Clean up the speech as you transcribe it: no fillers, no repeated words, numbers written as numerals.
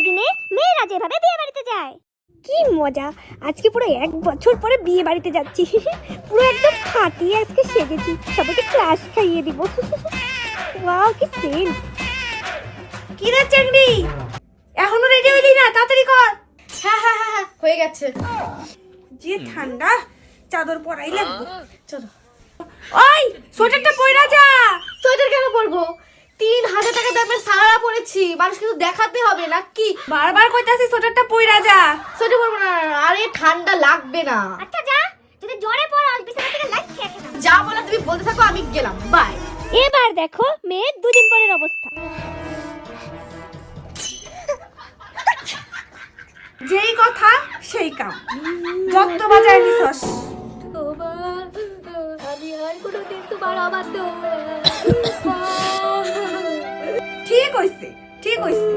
দিনে মেয়েরা যেভাবে বিয়ে বাড়িতে যায়। কি মজা, আজকে পুরো 1 বছর পরে বিয়ে বাড়িতে যাচ্ছি। পুরো একদম ফাটিয়ে আজকে সেজেছি, সবাইকে ক্লাস খাইয়ে দিব। ওয়াও কি সেন্ট। কি রে চাংড়ি, এখনো রেডি হইলি না? তাড়াতাড়ি কর। হ্যাঁ হয়ে গেছে। যে ঠান্ডা, চাদর পরাই লাগবে। চলো। ওই সোয়েটারটা পয়রা যা। সোয়েটার কেন পরবো? 3000 টাকা দামের সারা পরেছি, মানুষ কিন্তু দেখাতে হবে নাকি? বারবার কইতাছি সোয়েটারটা পয়রা যা। সোয়েটার পরবো না। আরে ঠান্ডা লাগবে না। আচ্ছা যা, যদি জ্বরে পড়াস বিছানা থেকে লাইট খেয়ে খেলাম। যা বলা তুমি বলতে থাকো, আমি গেলাম, বাই। এবার দেখো মেয়ের 2 দিন পরের অবস্থা। যেই কথা সেই কাম, যত বাজায় নিছস। আমি আর কোনোদিন তোমার অবাধ্য হবো না। ঠিক হইছে, ঠিক হইছে।